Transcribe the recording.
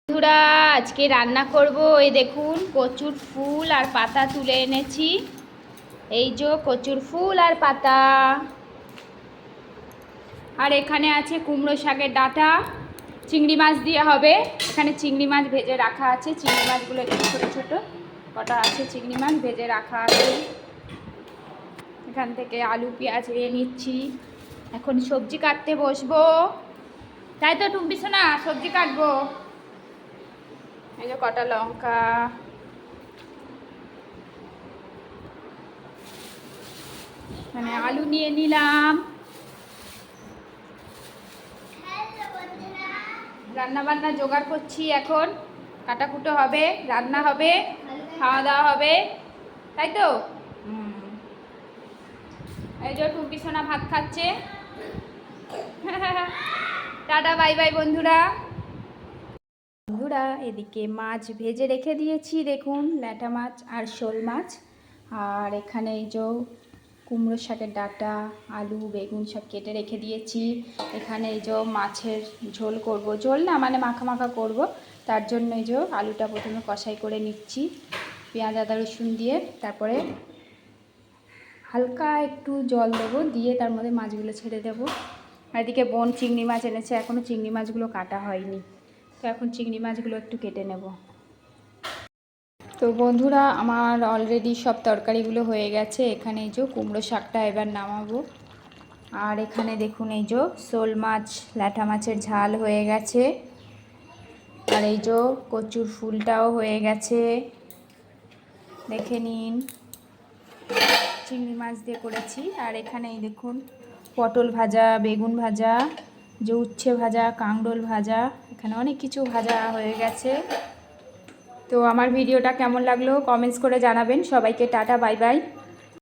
বন্ধুরা আজকে রান্না করব। এই দেখুন কচুর ফুল আর পাতা তুলে এনেছি। এই যে কচুর ফুল আর পাতা, আর এখানে আছে কুমড়ো শাকের ডাঁটা। চিংড়ি মাছ দিয়ে হবে। এখানে চিংড়ি মাছ ভেজে রাখা আছে। চিংড়ি মাছগুলো একটু ছোটো ছোটো কটা আছে, চিংড়ি মাছ ভেজে রাখা আছে। এখান থেকে আলু পেঁয়াজ নিয়ে নিচ্ছি। এখন সবজি কাটতে বসবো, তাই তো টুম্পি সোনা, সবজি কাটবো। এই যে কটা লঙ্কা, মানে আলু নিয়ে নিলাম। রান্না বান্না জোগাড় করছি এখন। কাটাকুটো হবে, রান্না হবে, খাওয়া দাওয়া হবে, তাই তো। এই যে টুম্পি সোনা ভাত খাচ্ছে। টাটা বাই বাই বন্ধুরা। বন্ধুরা এদিকে মাছ ভেজে রেখে দিয়েছি, দেখুন ল্যাটা মাছ আর শোল মাছ। আর এখানে এই যে কুমড়ো শাকের ডাঁটা, আলু বেগুন সব কেটে রেখে দিয়েছি। এখানে এই যে মাছের ঝোল করব, ঝোল না মানে মাখা মাখা করব। তার জন্য এই যে আলুটা প্রথমে কষাই করে নিচ্ছি পেঁয়াজ আদা রসুন দিয়ে, তারপরে হালকা একটু জল দেবো, দিয়ে তার মধ্যে মাছগুলো ছেড়ে দেবো। আর এদিকে বোন চিংড়ি মাছ এনেছে, এখনও চিংড়ি মাছগুলো কাটা হয়নি, তো এখন চিংড়ি মাছগুলো একটু কেটে নেব। তো বন্ধুরা আমার অলরেডি সব তরকারিগুলো হয়ে গেছে। এখানে এই যে কুমড়ো শাকটা এবার নামাবো। আর এখানে দেখুন এই যে শোল মাছ ল্যাটা মাছের ঝাল হয়ে গেছে। আর এই যে কচুর ফুলটাও হয়ে গেছে, দেখে নিন। চিংড়ি মাছ দিয়ে করেছি। আর এখানে এই দেখুন পটল ভাজা, বেগুন ভাজা, যে উচ্ছে ভাজা, কাঁকরোল ভাজা, এখানে অনেক কিছু ভাজা হয়ে গেছে। তো আমার ভিডিওটা কেমন লাগলো কমেন্টস করে জানাবেন। সবাইকে টাটা বাই বাই।